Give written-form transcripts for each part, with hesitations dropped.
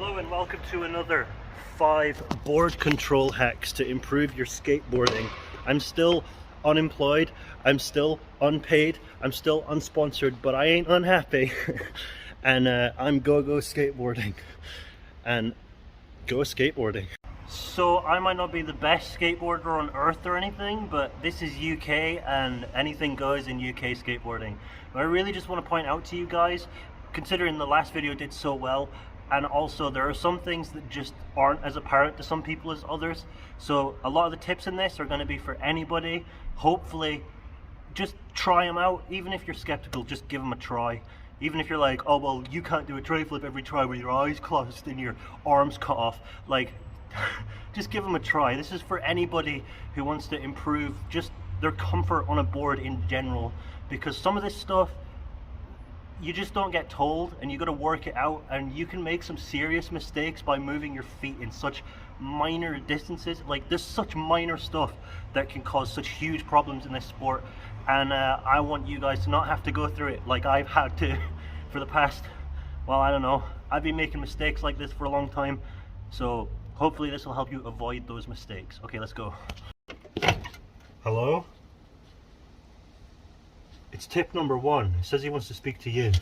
Hello and welcome to another 5 board control hacks to improve your skateboarding. I'm still unemployed, I'm still unpaid, I'm still unsponsored, but I ain't unhappy. And I'm go skateboarding. And go skateboarding. So I might not be the best skateboarder on earth or anything, but this is UK and anything goes in UK skateboarding. But I really just want to point out to you guys, considering the last video did so well, and also there are some things that just aren't as apparent to some people as others. So a lot of the tips in this are going to be for anybody. Hopefully just try them out. Even if you're skeptical, just give them a try. Even if you're like, oh well, you can't do a tray flip every try with your eyes closed and your arms cut off, like just give them a try. This is for anybody who wants to improve just their comfort on a board in general, because some of this stuff you just don't get told and you got to work it out, and you can make some serious mistakes by moving your feet in such minor distances. Like, there's such minor stuff that can cause such huge problems in this sport, and I want you guys to not have to go through it like I've had to for the past, well, I don't know, I've been making mistakes like this for a long time, so hopefully this will help you avoid those mistakes. Okay, let's go. Hello? It's tip number 1. It says he wants to speak to you.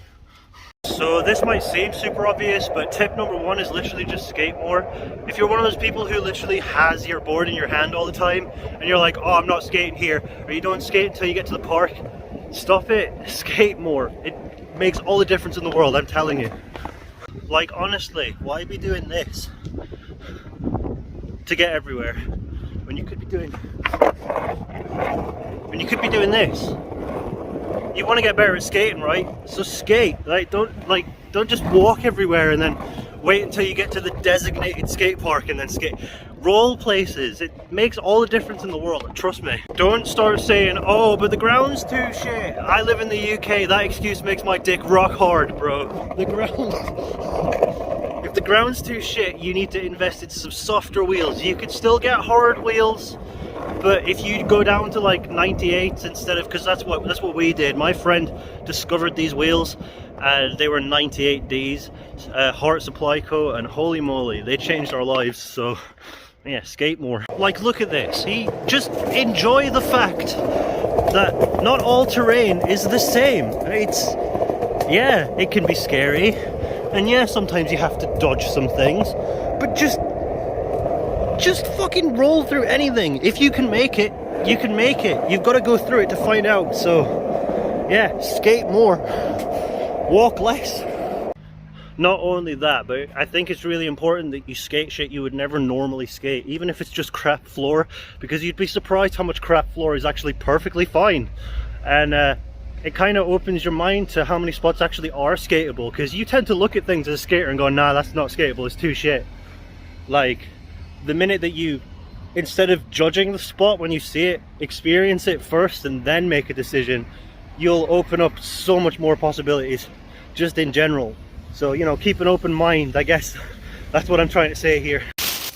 So this might seem super obvious, but tip number 1 is literally just skate more. If you're one of those people who literally has your board in your hand all the time, and you're like, oh, I'm not skating here, or you don't skate until you get to the park, stop it, skate more. It makes all the difference in the world, I'm telling you. Like, honestly, why be doing this to get everywhere when you could be doing this? You want to get better at skating, right? So skate. Like, don't just walk everywhere and then wait until you get to the designated skate park and then skate. Roll places. It makes all the difference in the world, trust me. Don't start saying, oh, but the ground's too shit. I live in the UK. That excuse makes my dick rock hard, bro. If the ground's too shit, you need to invest in some softer wheels. You could still get hard wheels, but if you go down to like 98s instead of, because that's what we did. My friend discovered these wheels and they were 98Ds, Hart Supply Co, and holy moly, they changed our lives. So yeah, skate more. Like, look at this. Just enjoy the fact that not all terrain is the same. Yeah, it can be scary, and yeah, sometimes you have to dodge some things, but just fucking roll through anything. If you can make it, you can make it. You've got to go through it to find out. So yeah, skate more, walk less. Not only that, but I think it's really important that you skate shit you would never normally skate, even if it's just crap floor, because you'd be surprised how much crap floor is actually perfectly fine. And it kind of opens your mind to how many spots actually are skatable, because you tend to look at things as a skater and go, nah, that's not skatable, it's too shit. Like, the minute that you, instead of judging the spot when you see it, experience it first and then make a decision, you'll open up so much more possibilities just in general. So, you know, keep an open mind, I guess. That's what I'm trying to say here.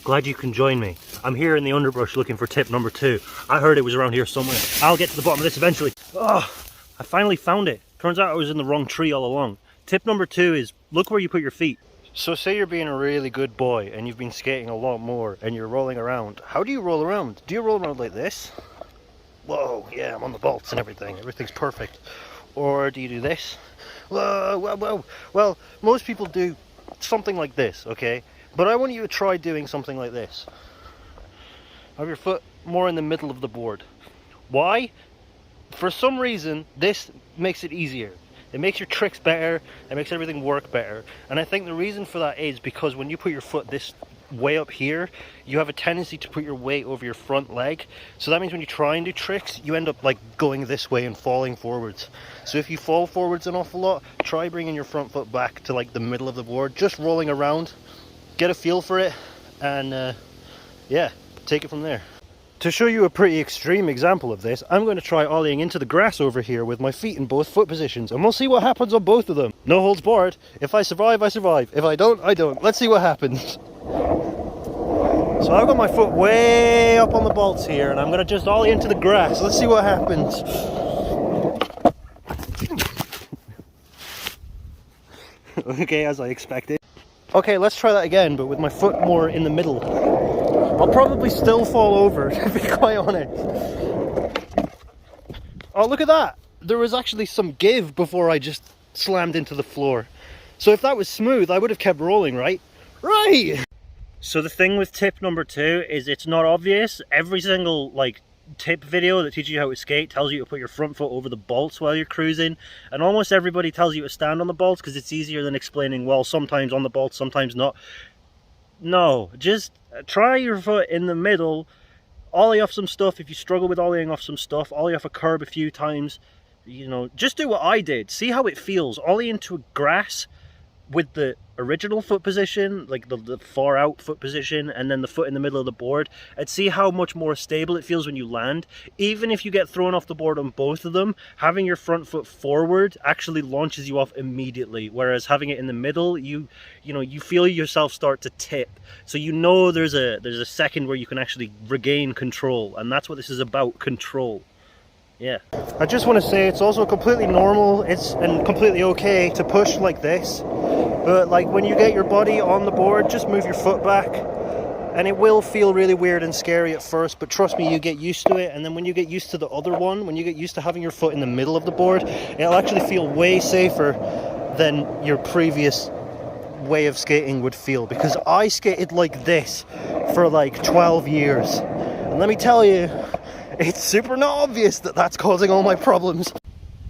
Glad you can join me. I'm here in the underbrush looking for tip number 2. I heard it was around here somewhere. I'll get to the bottom of this eventually. Oh, I finally found it. Turns out I was in the wrong tree all along. Tip number 2 is look where you put your feet. So say you're being a really good boy and you've been skating a lot more and you're rolling around. How do you roll around? Do you roll around like this? Whoa, yeah, I'm on the bolts and everything. Everything's perfect. Or do you do this? Whoa, whoa, whoa. Well, most people do something like this, okay? But I want you to try doing something like this. Have your foot more in the middle of the board. Why? For some reason, this makes it easier. It makes your tricks better, it makes everything work better. And I think the reason for that is because when you put your foot this way up here, you have a tendency to put your weight over your front leg. So that means when you try and do tricks, you end up like going this way and falling forwards. So if you fall forwards an awful lot, try bringing your front foot back to like the middle of the board, just rolling around, get a feel for it, and yeah, take it from there. To show you a pretty extreme example of this, I'm going to try ollieing into the grass over here with my feet in both foot positions, and we'll see what happens on both of them. No holds barred. If I survive, I survive. If I don't, I don't. Let's see what happens. So I've got my foot way up on the bolts here, and I'm going to just ollie into the grass. Let's see what happens. Okay, as I expected. Okay, let's try that again, but with my foot more in the middle. I'll probably still fall over, to be quite honest. Oh, look at that! There was actually some give before I just slammed into the floor. So if that was smooth, I would have kept rolling, right? Right! So the thing with tip number 2 is it's not obvious. Every single, like, tip video that teaches you how to skate tells you to put your front foot over the bolts while you're cruising, and almost everybody tells you to stand on the bolts because it's easier than explaining, well, sometimes on the bolts, sometimes not. No, just try your foot in the middle, ollie off some stuff. If you struggle with ollieing off some stuff, ollie off a curb a few times, you know, just do what I did. See how it feels, ollie into grass with the original foot position, like the far out foot position, and then the foot in the middle of the board, and see how much more stable it feels when you land. Even if you get thrown off the board on both of them, having your front foot forward actually launches you off immediately, whereas having it in the middle, you know, you feel yourself start to tip, so you know there's a second where you can actually regain control, and that's what this is about, control. Yeah. I just want to say it's also completely normal and completely okay to push like this, but like when you get your body on the board, just move your foot back, and it will feel really weird and scary at first, but trust me, you get used to it, and then when you get used to the other one, when you get used to having your foot in the middle of the board, it'll actually feel way safer than your previous way of skating would feel, because I skated like this for like 12 years, and let me tell you, it's super not obvious that that's causing all my problems.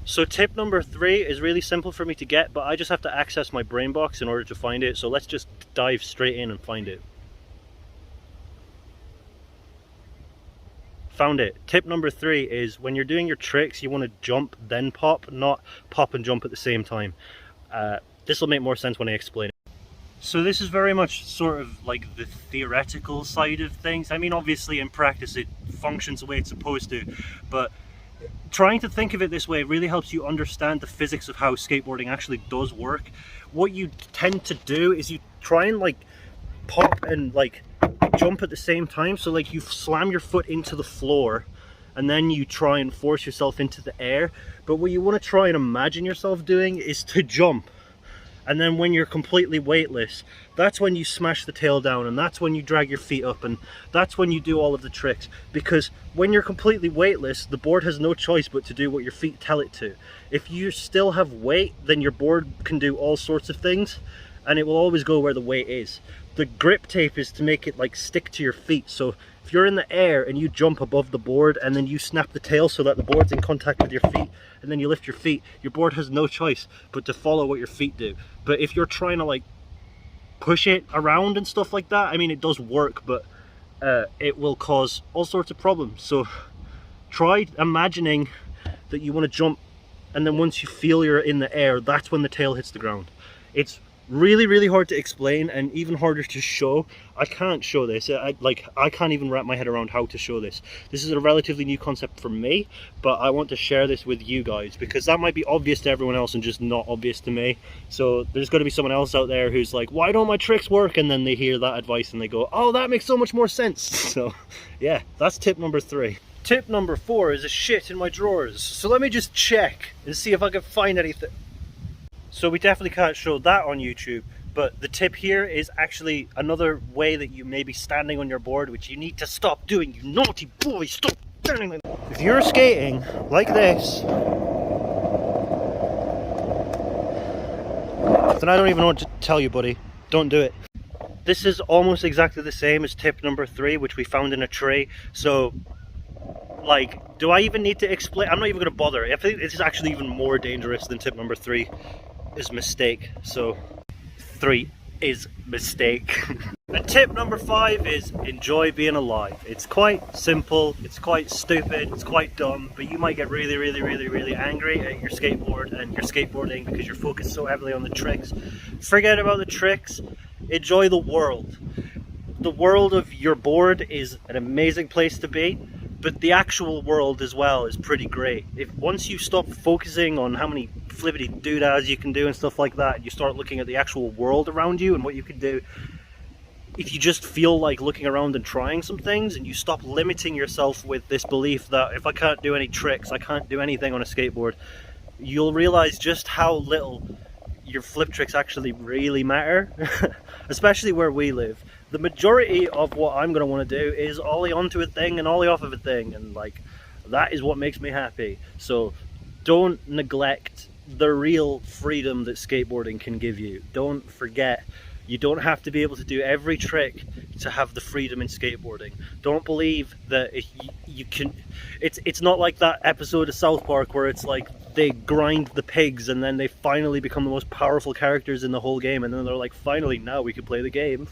So tip number 3 is really simple for me to get, but I just have to access my brain box in order to find it, so let's just dive straight in and find it. Found it. Tip number 3 is when you're doing your tricks, you want to jump then pop, not pop and jump at the same time. This will make more sense when I explain it. So this is very much sort of like the theoretical side of things. I mean, obviously in practice it functions the way it's supposed to, but trying to think of it this way really helps you understand the physics of how skateboarding actually does work. What you tend to do is you try and like pop and like jump at the same time. So like you slam your foot into the floor and then you try and force yourself into the air. But what you want to try and imagine yourself doing is to jump. And then when you're completely weightless, that's when you smash the tail down, and that's when you drag your feet up, and that's when you do all of the tricks. Because when you're completely weightless, the board has no choice but to do what your feet tell it to. If you still have weight, then your board can do all sorts of things, and it will always go where the weight is. The grip tape is to make it like stick to your feet. So if you're in the air and you jump above the board and then you snap the tail so that the board's in contact with your feet, and then you lift your feet, your board has no choice but to follow what your feet do. But if you're trying to like push it around and stuff like that, I mean, it does work, but it will cause all sorts of problems. So try imagining that you want to jump, and then once you feel you're in the air, that's when the tail hits the ground. It's really hard to explain, and even harder to show. I can't show this. I can't even wrap my head around how to show this. This is a relatively new concept for me, but I want to share this with you guys because that might be obvious to everyone else and just not obvious to me. So there's got to be someone else out there who's like, why don't my tricks work? And then they hear that advice and they go, oh, that makes so much more sense. So yeah, that's tip number 3. Tip number 4 is a shit in my drawers. So let me just check and see if I can find anything. So we definitely can't show that on YouTube, but the tip here is actually another way that you may be standing on your board, which you need to stop doing, you naughty boy, stop standing like that. If you're skating like this, then I don't even know what to tell you, buddy. Don't do it. This is almost exactly the same as tip number 3, which we found in a tree. So, like, do I even need to explain? I'm not even going to bother. I think this is actually even more dangerous than tip number 3. Is mistake. So 3 is mistake. And tip number 5 is enjoy being alive. It's quite simple, it's quite stupid, it's quite dumb, but you might get really angry at your skateboard and your skateboarding because you're focused so heavily on the tricks. Forget about the tricks, enjoy the world. The world of your board is an amazing place to be, but the actual world as well is pretty great. If once you stop focusing on how many flippity doodads you can do and stuff like that, and you start looking at the actual world around you and what you can do, if you just feel like looking around and trying some things, and you stop limiting yourself with this belief that if I can't do any tricks, I can't do anything on a skateboard, you'll realize just how little your flip tricks actually really matter, especially where we live. The majority of what I'm going to want to do is ollie onto a thing and ollie off of a thing, and like that is what makes me happy. So don't neglect the real freedom that skateboarding can give you. Don't forget, you don't have to be able to do every trick to have the freedom in skateboarding. Don't believe that you can. It's not like that episode of South Park where it's like they grind the pigs and then they finally become the most powerful characters in the whole game, and then they're like, finally, now we can play the game.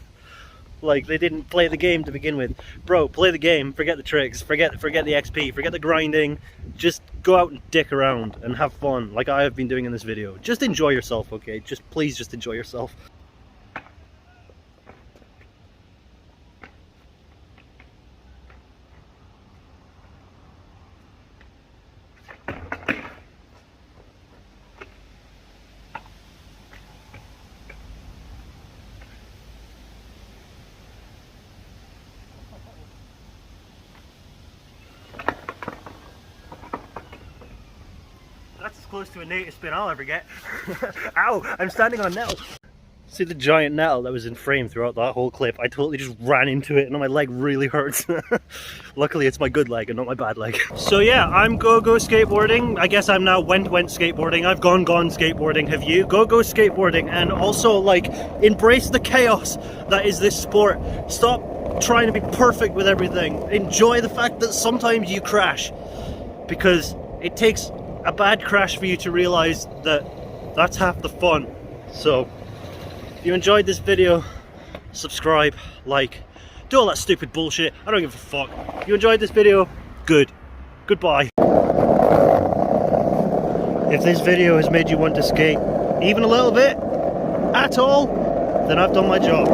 Like, they didn't play the game to begin with. Bro, play the game, forget the tricks, forget the XP, forget the grinding. Just go out and dick around and have fun, like I have been doing in this video. Just enjoy yourself, okay? Please just enjoy yourself. That's as close to a native spin I'll ever get. Ow! I'm standing on nettle. See the giant nettle that was in frame throughout that whole clip? I totally just ran into it and my leg really hurts. Luckily it's my good leg and not my bad leg. So yeah, I'm go skateboarding. I guess I'm now went skateboarding. I've gone skateboarding. Have you? Go skateboarding, and also like embrace the chaos that is this sport. Stop trying to be perfect with everything. Enjoy the fact that sometimes you crash, because it takes a bad crash for you to realize that that's half the fun. So if you enjoyed this video, subscribe, like, do all that stupid bullshit. I don't give a fuck. If you enjoyed this video, good. Goodbye. If this video has made you want to skate even a little bit at all, then I've done my job.